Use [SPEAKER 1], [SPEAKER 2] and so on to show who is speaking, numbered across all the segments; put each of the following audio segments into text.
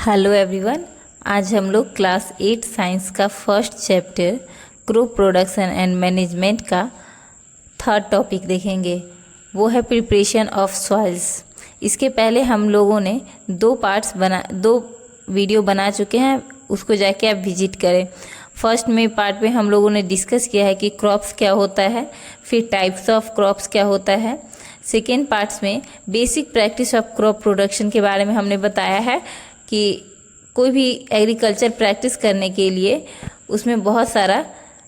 [SPEAKER 1] Hello everyone. आज हम लोग क्लास 8 साइंस का first chapter crop production and management का थर्ड टॉपिक देखेंगे। वो है प्रिपरेशन ऑफ सॉइल्स। इसके पहले हम लोगों ने दो वीडियो बना चुके हैं, उसको जाके आप विजिट करें। फर्स्ट में पार्ट में हम लोगों ने डिस्कस किया है कि क्रॉप्स क्या होता है, फिर टाइप्स ऑफ क्रॉप्स क्या होता है। सेकेंड पार्ट्स में basic practice of crop production के बारे में हमने बताया है कि कोई भी एग्रीकल्चर प्रैक्टिस करने के लिए उसमें बहुत सारा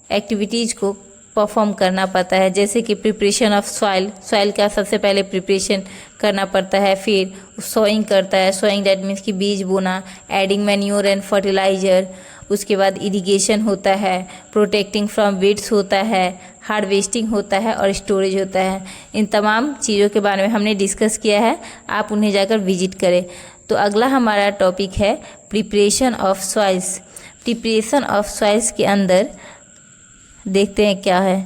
[SPEAKER 1] एक्टिविटीज़ को परफॉर्म करना पड़ता है, जैसे कि प्रिपरेशन ऑफ सॉइल का सबसे पहले प्रिपरेशन करना पड़ता है, फिर सोइंग करता है। सोइंग दैट मीन्स कि बीज बोना, एडिंग मैन्योर एंड फर्टिलाइजर। उसके बाद इरिगेशन होता है, प्रोटेक्टिंग फ्रॉम वीड्स होता है, हार्वेस्टिंग होता है और स्टोरेज होता है। इन तमाम चीज़ों के बारे में हमने डिस्कस किया है, आप उन्हें जाकर विजिट करें। तो अगला हमारा टॉपिक है preparation of soils. Preparation of soils के अंदर देखते हैं क्या है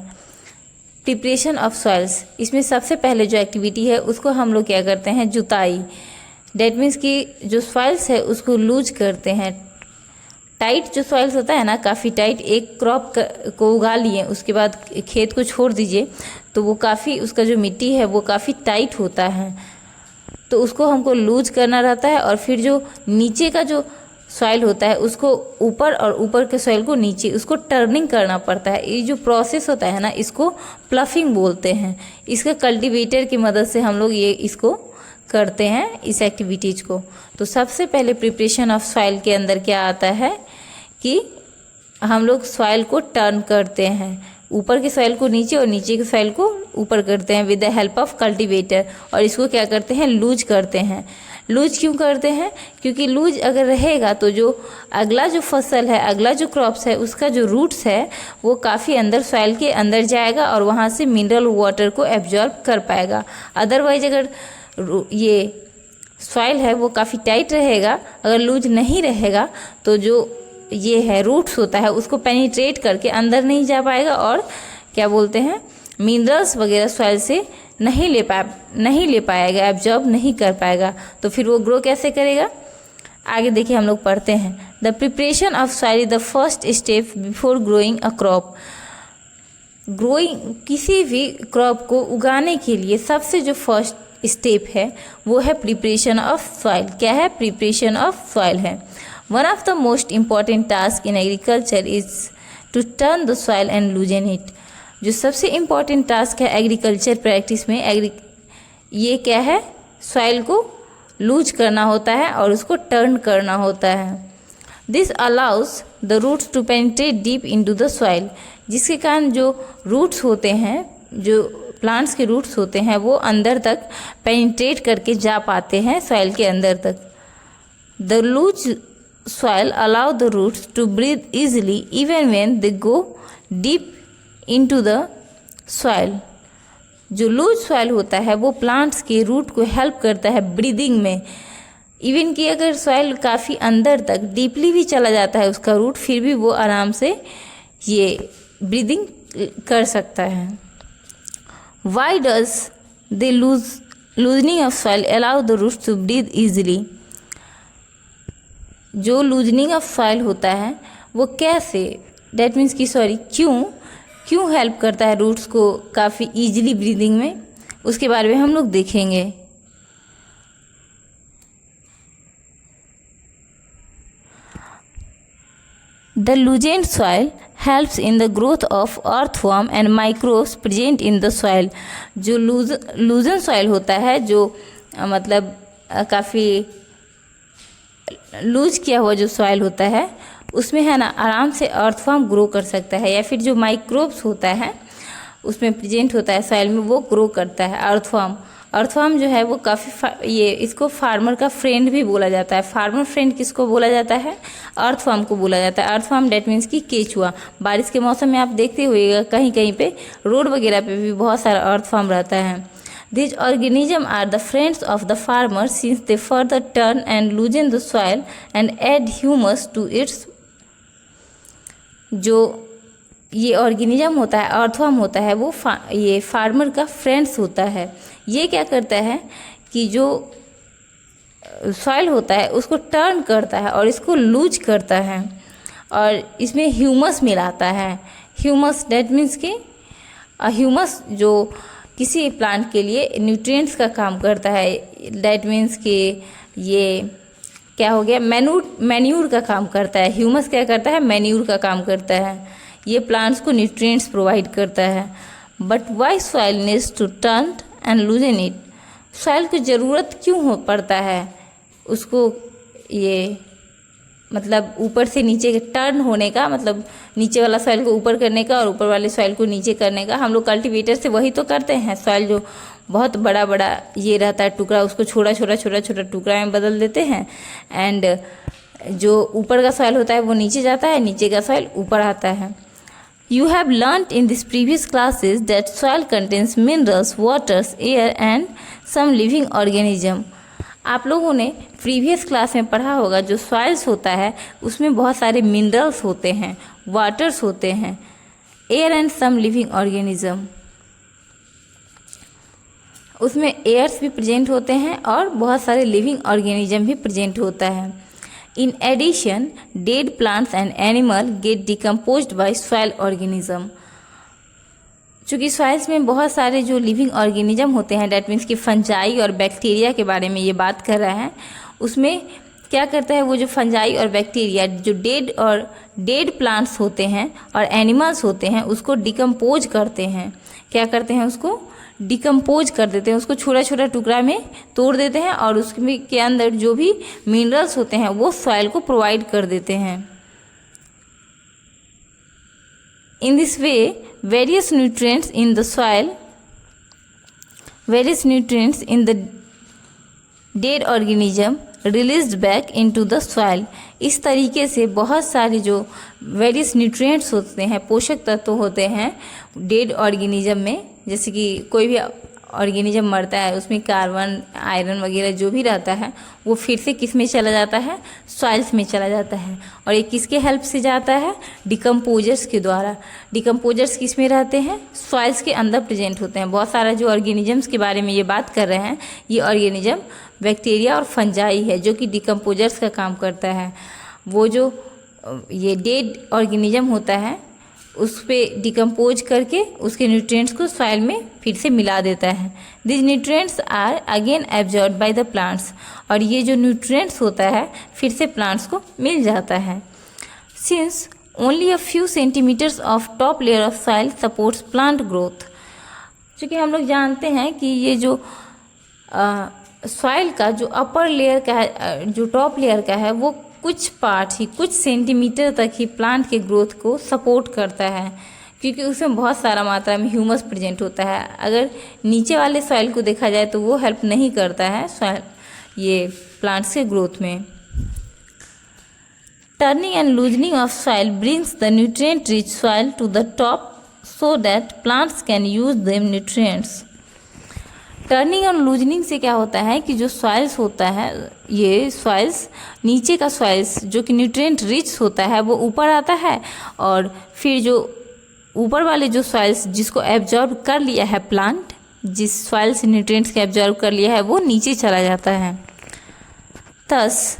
[SPEAKER 1] प्रिपरेशन ऑफ सॉइल्स। इसमें सबसे पहले जो एक्टिविटी है उसको हम लोग क्या करते हैं, जुताई। डेट मीन्स कि जो सॉइल्स है उसको लूज करते हैं। टाइट जो सॉइल्स होता है ना, काफ़ी टाइट, एक क्रॉप को उगा लिए उसके बाद खेत को छोड़ दीजिए तो वो काफ़ी, उसका जो मिट्टी है वो काफ़ी टाइट होता है, तो उसको हमको लूज करना रहता है। और फिर जो नीचे का जो सॉइल होता है उसको ऊपर और ऊपर के सॉइल को नीचे, उसको टर्निंग करना पड़ता है। ये जो प्रोसेस होता है ना, इसको प्लफिंग बोलते हैं। इसका कल्टीवेटर की मदद से हम लोग इसको करते हैं, इस एक्टिविटीज़ को। तो सबसे पहले प्रिपरेशन ऑफ सॉइल के अंदर क्या आता है कि हम लोग सॉइल को टर्न करते हैं, ऊपर के सॉइल को नीचे और नीचे के सॉइल को ऊपर करते हैं with the help of cultivator. और इसको क्या करते हैं, लूज करते हैं। लूज क्यों करते हैं? क्योंकि लूज अगर रहेगा तो जो अगला जो फसल है, अगला जो क्रॉप्स है, उसका जो रूट्स है वो काफ़ी अंदर सॉइल के अंदर जाएगा और वहाँ से मिनरल वाटर को एब्जॉर्ब कर पाएगा। अदरवाइज अगर ये सॉइल है वो काफ़ी टाइट रहेगा, अगर लूज नहीं रहेगा तो जो ये है रूट्स होता है उसको पेनिट्रेट करके अंदर नहीं जा पाएगा और क्या बोलते हैं, मिनरल्स वगैरह सॉइल से नहीं ले पाएगा, एब्जॉर्ब नहीं कर पाएगा। तो फिर वो ग्रो कैसे करेगा? आगे देखिए, हम लोग पढ़ते हैं। The preparation of soil is the first step before growing a crop. किसी भी क्रॉप को उगाने के लिए सबसे जो फर्स्ट स्टेप है वो है प्रिपरेशन ऑफ सॉइल। क्या है? प्रिपरेशन ऑफ सॉइल है। One of the most important task in agriculture is to turn the soil and loosen it. जो सबसे इम्पॉर्टेंट टास्क है एग्रीकल्चर प्रैक्टिस में, ये क्या है, सॉइल को लूज करना होता है और उसको टर्न करना होता है। This allows the roots to penetrate deep into the soil. जिसके कारण जो रूट्स होते हैं, जो प्लांट्स के रूट्स होते हैं, वो अंदर तक पेनिट्रेट करके जा पाते हैं सॉइल के अंदर तक। The loose soil allow the roots to breathe easily even when they go deep into the soil। जो लूज सॉइल होता है वो प्लांट्स के रूट को हेल्प करता है ब्रीदिंग में। इवन कि अगर सॉइल काफ़ी अंदर तक डीपली भी चला जाता है उसका रूट, फिर भी वो आराम से ये ब्रीदिंग कर सकता है। Why does the loosening of soil allow the roots to breathe easily. जो लूजनिंग ऑफ सॉइल होता है वो कैसे, डेट मीन्स कि क्यों हेल्प करता है रूट्स को काफ़ी ईजिली ब्रीदिंग में, उसके बारे में हम लोग देखेंगे। The loosened soil helps in the growth of earthworm and microbes present in the soil. जो लूजन सॉइल होता है, जो मतलब काफ़ी लूज किया हुआ जो सॉइल होता है, उसमें है ना आराम से अर्थवर्म ग्रो कर सकता है, या फिर जो माइक्रोब्स होता है उसमें प्रेजेंट होता है सॉइल में, वो ग्रो करता है अर्थवर्म जो है वो काफ़ी इसको फार्मर का फ्रेंड भी बोला जाता है। फार्मर फ्रेंड किसको बोला जाता है? अर्थवर्म को बोला जाता है। अर्थवर्म डेट मीन्स कि केचुआ। बारिश के मौसम में आप देखते हुए कहीं कहीं पे रोड वगैरह पे भी बहुत सारा अर्थवर्म रहता है। These organisms are the friends of the farmer since they further turn and loosen the soil and add humus to its। जो ये ऑर्गेनिज्म होता है, अर्थवर्म होता है, वो ये फार्मर का फ्रेंड्स होता है। ये क्या करता है कि जो सॉइल होता है उसको टर्न करता है और इसको लूज करता है और इसमें ह्यूमस मिलाता है। ह्यूमस दैट मीन्स कि ह्यूमस जो किसी प्लांट के लिए न्यूट्रिएंट्स का काम करता है, दैट मीन्स कि ये क्या हो गया, मैन्यूर का काम करता है। ह्यूमस क्या करता है, मैन्यूर का काम करता है, ये प्लांट्स को न्यूट्रिएंट्स प्रोवाइड करता है। But why soil needs to turn and loosen it, soil की ज़रूरत क्यों हो पड़ता है उसको, ये मतलब ऊपर से नीचे के टर्न होने का, मतलब नीचे वाला सॉइल को ऊपर करने का और ऊपर वाले सॉइल को नीचे करने का। हम लोग कल्टीवेटर से वही तो करते हैं। सॉइल जो बहुत बड़ा बड़ा ये रहता है टुकड़ा, उसको छोटा छोटा टुकड़ा में बदल देते हैं एंड जो ऊपर का सॉइल होता है वो नीचे जाता है, नीचे का सॉइल ऊपर आता है। You have learnt in these previous classes that soil contains minerals, waters, air and some living organism. आप लोगों ने प्रीवियस क्लास में पढ़ा होगा जो सॉइल्स होता है उसमें बहुत सारे मिनरल्स होते हैं, वाटर्स होते हैं, air and some living organism, उसमें एयर्स भी प्रेजेंट होते हैं और बहुत सारे लिविंग ऑर्गेनिज्म भी प्रेजेंट होता है। In addition, dead plants and animal get decomposed by soil organism. चूँकि सॉइल्स में बहुत सारे जो लिविंग ऑर्गेनिज्म होते हैं, डैट मीन्स कि फंजाई और बैक्टीरिया के बारे में ये बात कर रहा है, उसमें क्या करता है वो जो फंजाई और बैक्टीरिया जो डेड प्लांट्स होते हैं और एनिमल्स होते हैं उसको डिकम्पोज करते हैं। क्या करते हैं, उसको डिकम्पोज कर देते हैं, उसको छोटा छोटा टुकड़ा में तोड़ देते हैं और उसमें के अंदर जो भी मिनरल्स होते हैं वो सॉइल को प्रोवाइड कर देते हैं। In this way various nutrients in the dead organism released back into the soil. इस तरीके से बहुत सारे जो वेरियस न्यूट्रिएंट्स होते हैं, पोषक तत्व होते हैं डेड ऑर्गेनिज्म में, जैसे कि कोई भी ऑर्गेनिज्म मरता है उसमें कार्बन, आयरन वगैरह जो भी रहता है वो फिर से किस में चला जाता है, सॉइल्स में चला जाता है। और ये किसके हेल्प से जाता है, डिकम्पोजर्स के द्वारा। डिकम्पोजर्स किस में रहते हैं, सॉइल्स के अंदर प्रेजेंट होते हैं। बहुत सारा जो ऑर्गेनिजम्स के बारे में ये बात कर रहे हैं, ये ऑर्गेनिज्म बैक्टीरिया और फंजाई है जो कि डिकम्पोजर्स का काम करता है। वो जो ये डेड ऑर्गेनिज्म होता है उस पर डिकम्पोज करके उसके न्यूट्रिएंट्स को सॉइल में फिर से मिला देता है। This nutrients are again absorb by the plants, और ये जो न्यूट्रिएंट्स होता है फिर से प्लांट्स को मिल जाता है। Since only a few centimetres of top layer of soil supports plant growth, क्योंकि हम लोग जानते हैं कि ये जो सॉइल का जो अपर लेयर का है, जो टॉप लेयर का है, वो कुछ पार्ट ही, कुछ सेंटीमीटर तक ही प्लांट के ग्रोथ को सपोर्ट करता है, क्योंकि उसमें बहुत सारा मात्रा में ह्यूमस प्रेजेंट होता है। अगर नीचे वाले सॉइल को देखा जाए तो वो हेल्प नहीं करता है सॉइल ये प्लांट्स के ग्रोथ में। Turning and loosening of soil brings the nutrient rich soil to the top so that plants can use them nutrients. Turning और लूजनिंग से क्या होता है कि जो सॉइल्स होता है, ये सॉइल्स नीचे का सॉइल्स जो कि न्यूट्रिएंट रिच होता है वो ऊपर आता है, और फिर जो ऊपर वाले जो सॉइल्स जिसको एब्जॉर्ब कर लिया है प्लांट, जिस सॉइल से न्यूट्रिएंट्स को एब्जॉर्ब कर लिया है वो नीचे चला जाता है। Thus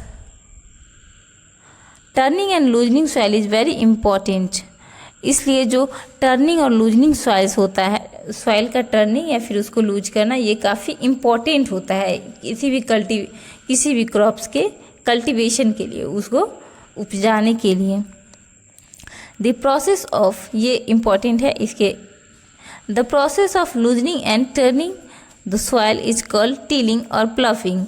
[SPEAKER 1] turning and loosening soil is very important. इसलिए जो टर्निंग और लूजनिंग सॉइल्स होता है, सॉइल का टर्निंग या फिर उसको लूज करना, ये काफ़ी इम्पॉर्टेंट होता है किसी भी क्रॉप्स के कल्टीवेशन के लिए, उसको उपजाने के लिए। द प्रोसेस ऑफ, ये इम्पॉर्टेंट है इसके, the process of loosening and turning the soil is called tilling और प्लफिंग।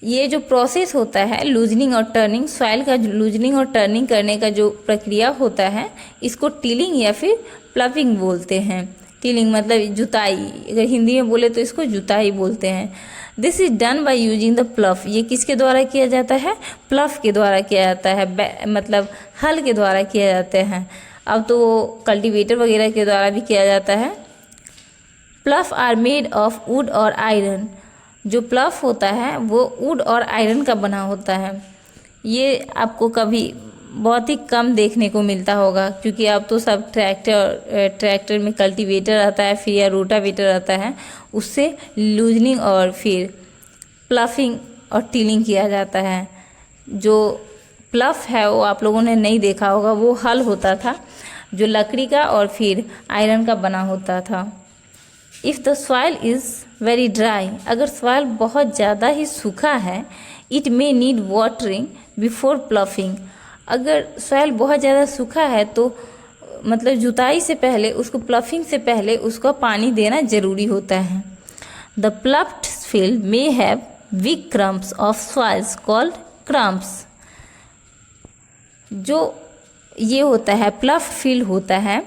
[SPEAKER 1] ये जो प्रोसेस होता है लूजनिंग और टर्निंग, सॉइल का लूजनिंग और टर्निंग करने का जो प्रक्रिया होता है, इसको टिलिंग या फिर प्लफिंग बोलते हैं। टिलिंग मतलब जुताई, अगर हिंदी में बोले तो इसको जुताई बोलते हैं। This is done by using the प्लफ। ये किसके द्वारा किया जाता है, प्लफ के द्वारा किया जाता है, मतलब हल के द्वारा किया जाता है। अब तो कल्टीवेटर वगैरह के द्वारा भी किया जाता है। Plough are made of wood और आयरन। जो प्लफ होता है वो वुड और आयरन का बना होता है। ये आपको कभी बहुत ही कम देखने को मिलता होगा, क्योंकि अब तो सब ट्रैक्टर में कल्टीवेटर आता है फिर या रोटावेटर आता है, उससे लूजनिंग और फिर प्लफिंग और टिलिंग किया जाता है। जो प्लफ है वो आप लोगों ने नहीं देखा होगा, वो हल होता था जो लकड़ी का और फिर आयरन का बना होता था। If the soil is very dry, अगर सॉइल बहुत ज़्यादा ही सूखा है, it may need watering before ploughing, अगर सॉइल बहुत ज़्यादा सूखा है तो मतलब जुताई से पहले, उसको प्लफिंग से पहले उसको पानी देना ज़रूरी होता है। The ploughed field may have weak crumbs of soils called crumbs, जो ये होता है प्लफ्ड फील्ड होता है,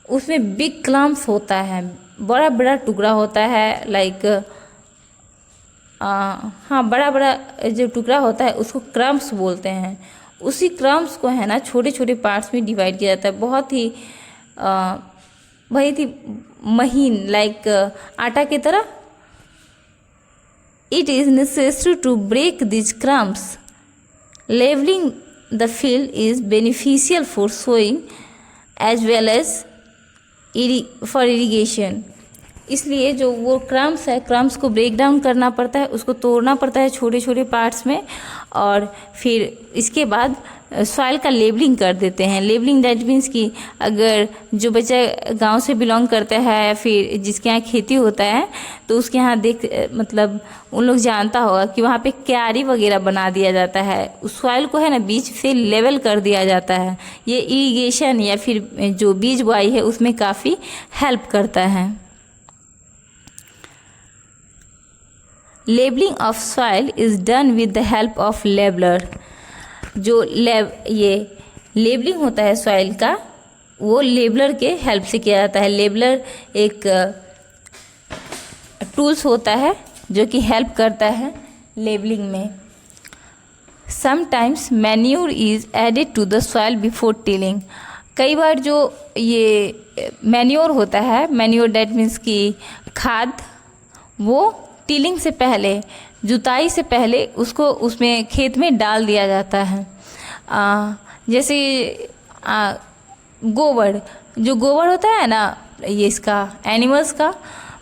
[SPEAKER 1] उसमें बिग क्लम्प्स होता है, बड़ा बड़ा टुकड़ा होता है, लाइक हाँ बड़ा बड़ा जो टुकड़ा होता है उसको क्रम्प्स बोलते हैं। उसी क्रम्प्स को है ना छोटे छोटे पार्ट्स में डिवाइड किया जाता है, बहुत ही महीन, लाइक आटा की तरह। It is necessary to break this crumbs, levelling the field is beneficial for sowing as well as for irrigation. इसलिए जो वो क्रम्प्स है, क्रम्प्स को ब्रेक डाउन करना पड़ता है, उसको तोड़ना पड़ता है छोटे छोटे पार्ट्स में, और फिर इसके बाद सॉइल का लेबलिंग कर देते हैं। लेबलिंग दैट मीन्स कि अगर जो बच्चा गांव से बिलोंग करता है या फिर जिसके यहाँ खेती होता है तो उसके यहाँ मतलब उन लोग जानता होगा कि वहाँ पे क्यारी वगैरह बना दिया जाता है, उस सॉइल को है ना बीच से लेवल कर दिया जाता है। ये इरिगेशन या फिर जो बीज बुआई है उसमें काफ़ी हेल्प करता है। Labelling of soil is done with the help of labeller, जो ये लेबलिंग होता है सॉइल का वो लेबलर के हेल्प से किया जाता है। लेबलर एक टूल्स होता है जो कि हेल्प करता है लेबलिंग में। Sometimes manure is added to the soil before tilling, कई बार जो ये मैन्योर होता है, मैन्योर डेट मीन्स की खाद, वो टिलिंग से पहले, जुताई से पहले उसको उसमें खेत में डाल दिया जाता है। जैसे गोबर, जो गोबर होता है ना ये इसका एनिमल्स का,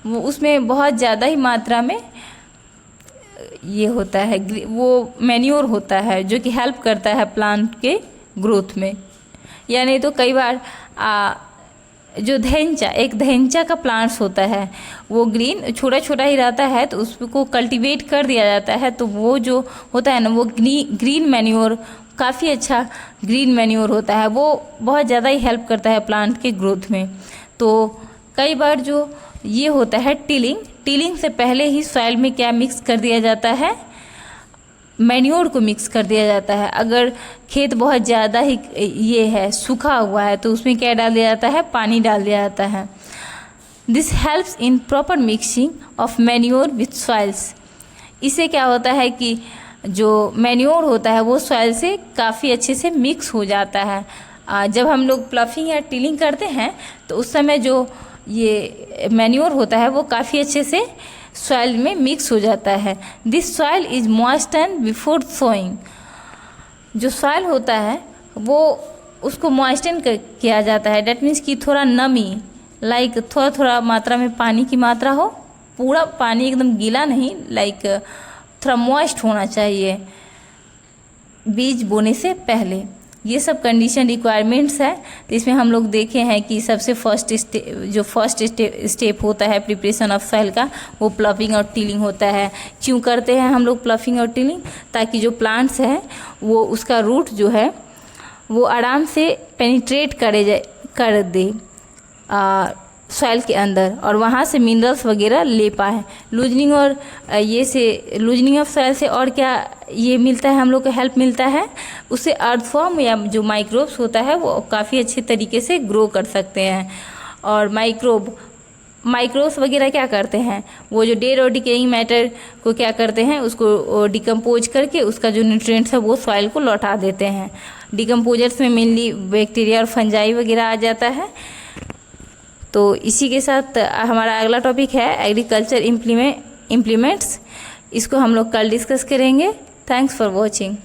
[SPEAKER 1] वो उसमें बहुत ज़्यादा ही मात्रा में ये होता है, वो मैन्योर होता है जो कि हेल्प करता है प्लांट के ग्रोथ में। या नहीं तो कई बार जो एक धैंचा का प्लांट्स होता है वो ग्रीन छोटा छोटा ही रहता है, तो उसको कल्टीवेट कर दिया जाता है, तो वो जो होता है ना वो ग्रीन मैन्योर, काफ़ी अच्छा ग्रीन मैन्योर होता है, वो बहुत ज़्यादा ही हेल्प करता है प्लांट के ग्रोथ में। तो कई बार जो ये होता है टिलिंग से पहले ही सॉइल में क्या मिक्स कर दिया जाता है, मैन्योर को मिक्स कर दिया जाता है। अगर खेत बहुत ज़्यादा ही ये है सूखा हुआ है तो उसमें क्या डाल दिया जाता है, पानी डाल दिया जाता है। This helps in proper mixing of manure with soils, इससे क्या होता है कि जो मैन्योर होता है वो सॉइल से काफ़ी अच्छे से मिक्स हो जाता है। जब हम लोग प्लफिंग या टिलिंग करते हैं तो उस समय जो ये मैन्योर होता है वो काफ़ी अच्छे से सॉइल में मिक्स हो जाता है। This soil is moisten before sowing, जो सॉइल होता है वो उसको मॉइस्टन किया जाता है, डेट मीन्स कि थोड़ा नमी, लाइक थोड़ा थोड़ा मात्रा में पानी की मात्रा हो, पूरा पानी एकदम गीला नहीं, लाइक थोड़ा मॉइस्ट होना चाहिए बीज बोने से पहले। ये सब कंडीशन रिक्वायरमेंट्स है। तो इसमें हम लोग देखे हैं कि सबसे फर्स्ट स्टेप होता है प्रिपरेशन ऑफ सॉइल का, वो प्लफिंग और टिलिंग होता है। क्यों करते हैं हम लोग प्लफिंग और टिलिंग? ताकि जो प्लांट्स हैं वो उसका रूट जो है वो आराम से पेनिट्रेट कर दे सॉइल के अंदर और वहाँ से मिनरल्स वगैरह ले पाए। लूजनिंग और लूजनिंग ऑफ सॉइल से और क्या ये मिलता है, हम लोग को हेल्प मिलता है, उससे अर्थफॉर्म या जो माइक्रोब्स होता है वो काफ़ी अच्छे तरीके से ग्रो कर सकते हैं। और माइक्रोब्स वगैरह क्या करते हैं, वो जो डेड और डिकेइंग मैटर को क्या करते हैं, उसको डिकम्पोज करके उसका जो न्यूट्रिएंट्स है वो सॉइल को लौटा देते हैं। डिकम्पोजर्स में मेनली बैक्टीरिया और फंजाई वगैरह आ जाता है। तो इसी के साथ हमारा अगला टॉपिक है एग्रीकल्चर इम्प्लीमेंट्स, इसको हम लोग कल डिस्कस करेंगे। Thanks for watching.